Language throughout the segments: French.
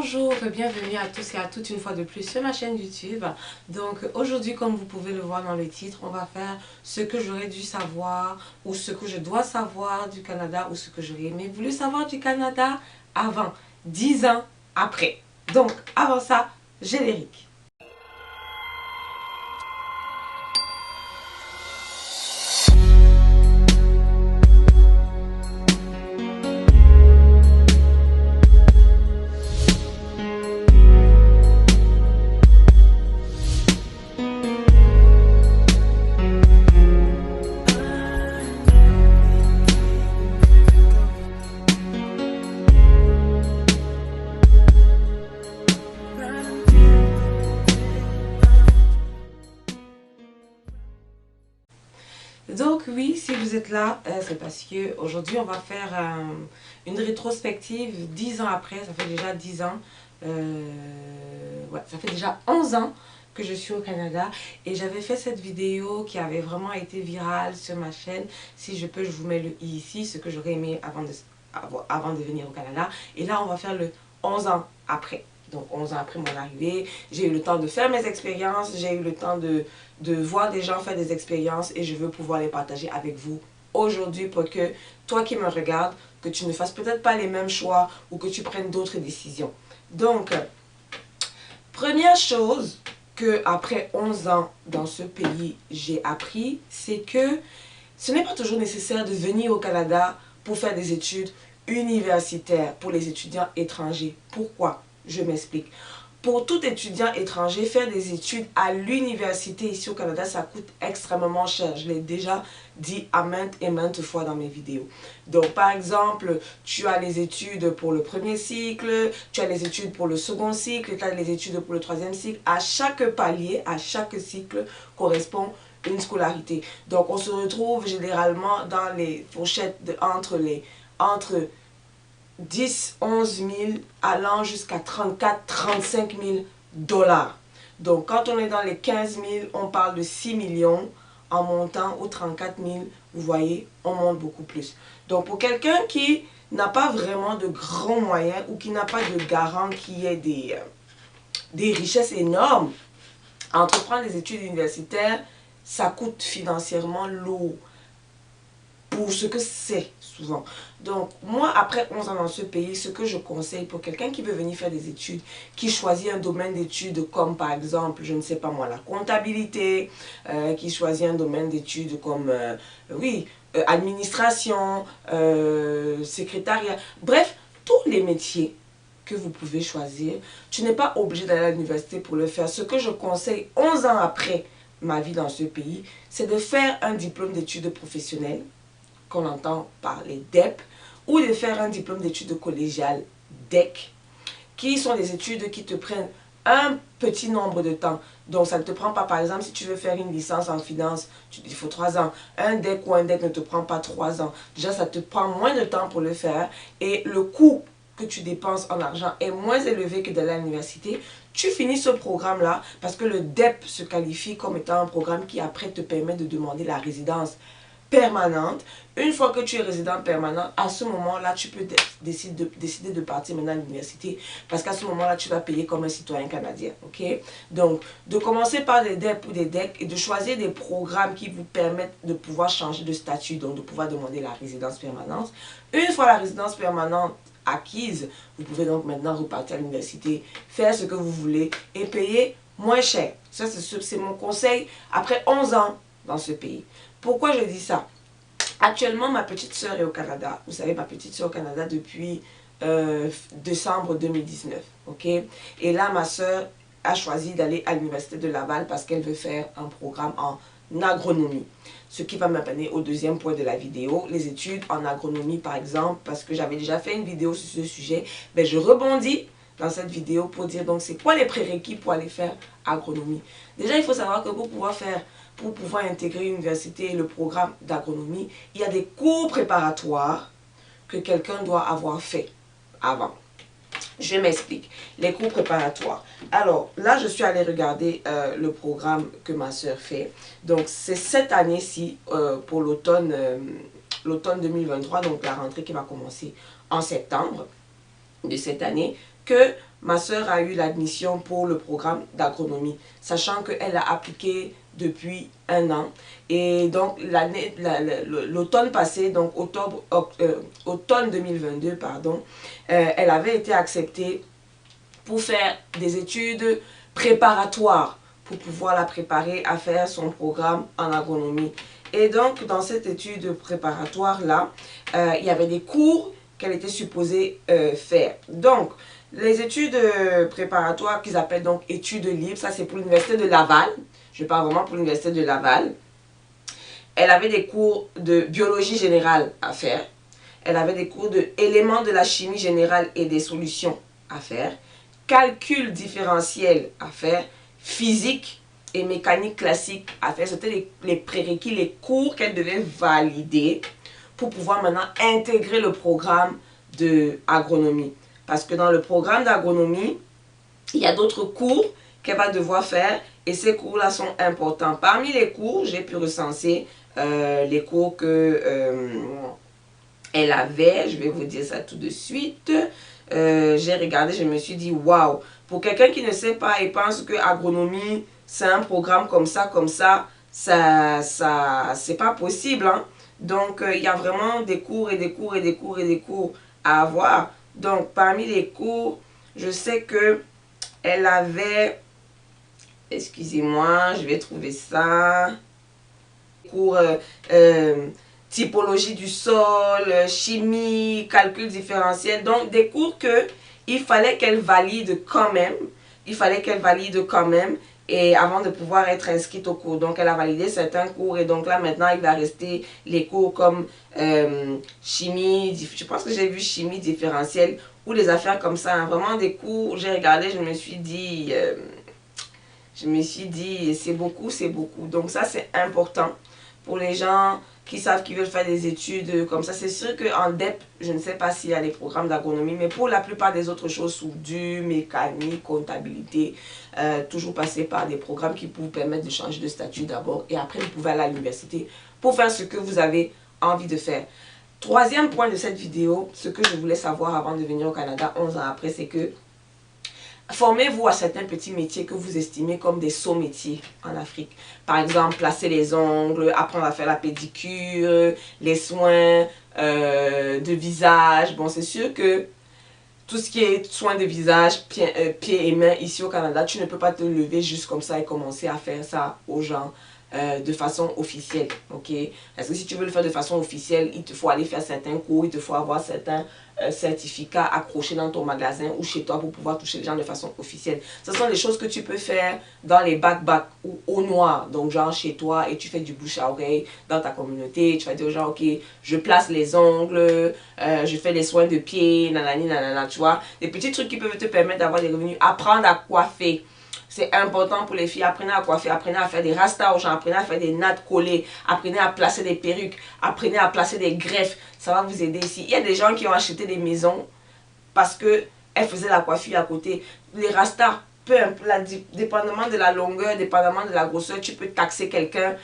Bonjour et bienvenue à tous et à toutes une fois de plus sur ma chaîne YouTube. Donc aujourd'hui, comme vous pouvez le voir dans le titre, on va faire ce que j'aurais dû savoir ou ce que je dois savoir du Canada ou ce que j'aurais aimé voulu savoir du Canada avant, 10 ans après. Donc avant ça, générique. Donc oui, si vous êtes là, c'est parce que aujourd'hui on va faire une rétrospective 10 ans après. Ça fait déjà 10 ans, ouais, ça fait déjà 11 ans que je suis au Canada. Et j'avais fait cette vidéo qui avait vraiment été virale sur ma chaîne. Si je peux, je vous mets le i ici, ce que j'aurais aimé avant de venir au Canada. Et là, on va faire le 11 ans après. Donc 11 ans après mon arrivée, j'ai eu le temps de faire mes expériences, j'ai eu le temps de voir des gens faire des expériences et je veux pouvoir les partager avec vous aujourd'hui pour que toi qui me regardes, que tu ne fasses peut-être pas les mêmes choix ou que tu prennes d'autres décisions. Donc, première chose que après 11 ans dans ce pays, j'ai appris, c'est que ce n'est pas toujours nécessaire de venir au Canada pour faire des études universitaires pour les étudiants étrangers. Pourquoi? Je m'explique. Pour tout étudiant étranger, faire des études à l'université ici au Canada, ça coûte extrêmement cher. Je l'ai déjà dit à maintes et maintes fois dans mes vidéos. Donc, par exemple, tu as les études pour le premier cycle, tu as les études pour le second cycle, tu as les études pour le troisième cycle. À chaque palier, à chaque cycle correspond une scolarité. Donc, on se retrouve généralement dans les fourchettes entre 10, 11 000 allant jusqu'à 34, 35 000 dollars. Donc, quand on est dans les 15 000, on parle de 6 millions en montant aux 34 000. Vous voyez, on monte beaucoup plus. Donc, pour quelqu'un qui n'a pas vraiment de grands moyens ou qui n'a pas de garant qui ait des richesses énormes, entreprendre des études universitaires, ça coûte financièrement lourd pour ce que c'est souvent. Donc, moi, après 11 ans dans ce pays, ce que je conseille pour quelqu'un qui veut venir faire des études, qui choisit un domaine d'études comme par exemple, je ne sais pas moi, la comptabilité, qui choisit un domaine d'études comme, administration, secrétariat, bref, tous les métiers que vous pouvez choisir. Tu n'es pas obligé d'aller à l'université pour le faire. Ce que je conseille 11 ans après ma vie dans ce pays, c'est de faire un diplôme d'études professionnelles, qu'on entend par les DEP, ou de faire un diplôme d'études collégiales DEC, qui sont des études qui te prennent un petit nombre de temps. Donc ça ne te prend pas, par exemple, si tu veux faire une licence en finance, il faut 3 ans. Un DEC ou un DEC ne te prend pas 3 ans. Déjà, ça te prend moins de temps pour le faire et le coût que tu dépenses en argent est moins élevé que d'aller à l'université. Tu finis ce programme-là parce que le DEP se qualifie comme étant un programme qui après te permet de demander la résidence permanente. Une fois que tu es résident permanent, à ce moment-là, tu peux décider de partir maintenant à l'université parce qu'à ce moment-là, tu vas payer comme un citoyen canadien. Ok? Donc, de commencer par des DEP ou des DEC et de choisir des programmes qui vous permettent de pouvoir changer de statut, donc de pouvoir demander la résidence permanente. Une fois la résidence permanente acquise, vous pouvez donc maintenant repartir à l'université, faire ce que vous voulez et payer moins cher. Ça, c'est mon conseil après 11 ans dans ce pays. Pourquoi je dis ça? Actuellement, ma petite soeur est au Canada. Vous savez, ma petite soeur est au Canada depuis décembre 2019. Ok? Et là, ma soeur a choisi d'aller à l'université de Laval parce qu'elle veut faire un programme en agronomie. Ce qui va m'amener au deuxième point de la vidéo, les études en agronomie par exemple, parce que j'avais déjà fait une vidéo sur ce sujet, mais je rebondis dans cette vidéo pour dire donc c'est quoi les prérequis pour aller faire agronomie. Déjà, il faut savoir que pour pouvoir intégrer l'université et le programme d'agronomie, il y a des cours préparatoires que quelqu'un doit avoir fait avant. Je m'explique. Les cours préparatoires. Alors, là, je suis allée regarder le programme que ma soeur fait. Donc, c'est cette année-ci, pour l'automne 2023, donc la rentrée qui va commencer en septembre de cette année. que ma soeur a eu l'admission pour le programme d'agronomie, sachant qu'elle a appliqué depuis un an. Et donc, l'automne passé, donc automne 2022, pardon, elle avait été acceptée pour faire des études préparatoires, pour pouvoir la préparer à faire son programme en agronomie. Et donc, dans cette étude préparatoire-là, il y avait des cours qu'elle était supposée faire. Donc, les études préparatoires qu'ils appellent donc études libres, ça c'est pour l'université de Laval. Je parle vraiment pour l'université de Laval. Elle avait des cours de biologie générale à faire. Elle avait des cours de éléments de la chimie générale et des solutions à faire. Calcul différentiel à faire. Physique et mécanique classique à faire. C'était les prérequis, les cours qu'elle devait valider pour pouvoir maintenant intégrer le programme d'agronomie. Parce que dans le programme d'agronomie, il y a d'autres cours qu'elle va devoir faire et ces cours-là sont importants. Parmi les cours, j'ai pu recenser les cours que elle avait. Je vais vous dire ça tout de suite. J'ai regardé, je me suis dit, waouh! Pour quelqu'un qui ne sait pas et pense que agronomie, c'est un programme comme ça, c'est pas possible. Hein? Donc, il y a vraiment des cours et des cours et des cours et des cours à avoir. Donc, parmi les cours, je sais que elle avait, excusez-moi, je vais trouver ça, cours typologie du sol, chimie, calcul différentiel. Donc, des cours que il fallait qu'elle valide quand même. Il fallait qu'elle valide quand même et avant de pouvoir être inscrite au cours. Donc, elle a validé certains cours et donc là, maintenant, il va rester les cours comme chimie, je pense que j'ai vu chimie différentielle ou des affaires comme ça. Hein. Vraiment des cours, j'ai regardé, je me suis dit, c'est beaucoup, c'est beaucoup. Donc, ça, c'est important pour les gens qui savent qu'ils veulent faire des études comme ça. C'est sûr qu'en DEP, je ne sais pas s'il y a les programmes d'agronomie, mais pour la plupart des autres choses, soudure, mécanique, comptabilité, toujours passer par des programmes qui vous permettent de changer de statut d'abord et après vous pouvez aller à l'université pour faire ce que vous avez envie de faire. Troisième point de cette vidéo, ce que je voulais savoir avant de venir au Canada 11 ans après, c'est que formez-vous à certains petits métiers que vous estimez comme des sauts métiers en Afrique. Par exemple, placer les ongles, apprendre à faire la pédicure, les soins de visage. Bon, c'est sûr que tout ce qui est soins de visage, pieds et mains ici au Canada, tu ne peux pas te lever juste comme ça et commencer à faire ça aux gens de façon officielle, ok? Parce que si tu veux le faire de façon officielle, il te faut aller faire certains cours, il te faut avoir certains certificats accrochés dans ton magasin ou chez toi pour pouvoir toucher les gens de façon officielle. Ce sont des choses que tu peux faire dans les back-back ou au noir, donc genre chez toi et tu fais du bouche à oreille dans ta communauté, tu vas dire aux gens, ok, je place les ongles, je fais les soins de pied, nanani, nanana, tu vois. Des petits trucs qui peuvent te permettre d'avoir des revenus, apprendre à coiffer. C'est important pour les filles. Apprenez à coiffer, apprenez à faire des rastas aux gens, apprenez à faire des nattes collées, apprenez à placer des perruques, apprenez à placer des greffes. Ça va vous aider ici. Il y a des gens qui ont acheté des maisons parce qu'elles faisaient la coiffure à côté. Les rastas, peu importe, dépendamment de la longueur, dépendamment de la grosseur, tu peux taxer quelqu'un.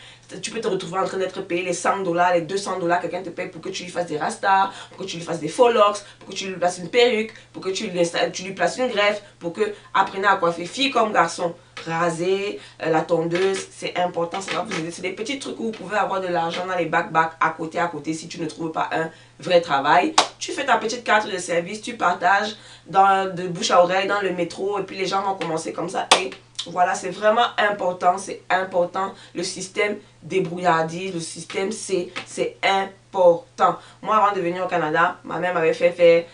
Tu peux te retrouver en train d'être payé les 100 $, les 200 $. Quelqu'un te paye pour que tu lui fasses des rastas, pour que tu lui fasses des faux locks, pour que tu lui places une perruque, pour que tu lui places une greffe, pour que apprenez à coiffer fille comme garçon. Raser, la tondeuse, c'est important, ça va vous aider. C'est des petits trucs où vous pouvez avoir de l'argent dans les back-back à côté si tu ne trouves pas un vrai travail. Tu fais ta petite carte de service, tu partages de bouche à oreille dans le métro et puis les gens vont commencer comme ça et voilà, c'est vraiment important, c'est important. Le système débrouillardise, le système C, c'est important. Moi, avant de venir au Canada, ma mère m'avait fait faire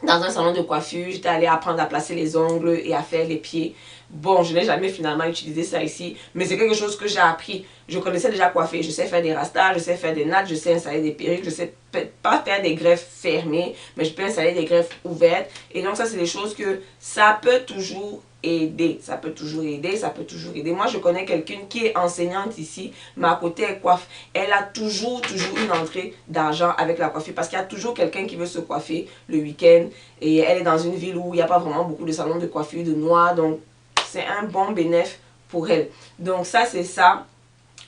dans un salon de coiffure. J'étais allée apprendre à placer les ongles et à faire les pieds. Bon, je n'ai jamais finalement utilisé ça ici, mais c'est quelque chose que j'ai appris. Je connaissais déjà coiffer, je sais faire des rastas, je sais faire des nattes, je sais installer des perruques, je sais pas faire des greffes fermées, mais je peux installer des greffes ouvertes. Et donc ça, c'est des choses que ça peut toujours aider, ça peut toujours aider, ça peut toujours aider. Moi, je connais quelqu'un qui est enseignante ici, mais à côté, elle coiffe. Elle a toujours une entrée d'argent avec la coiffure parce qu'il y a toujours quelqu'un qui veut se coiffer le week-end et elle est dans une ville où il n'y a pas vraiment beaucoup de salons de coiffure de noirs, donc c'est un bon bénéfice pour elle. Donc ça, c'est ça.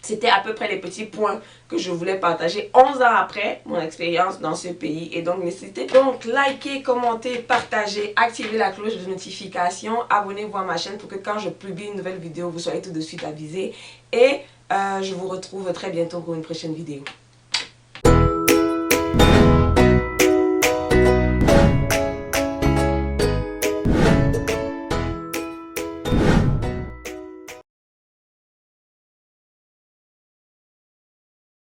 C'était à peu près les petits points que je voulais partager 11 ans après mon expérience dans ce pays. Et donc, n'hésitez donc liker, commenter, partager, activer la cloche de notification, abonnez-vous à ma chaîne pour que quand je publie une nouvelle vidéo, vous soyez tout de suite avisés. Et je vous retrouve très bientôt pour une prochaine vidéo.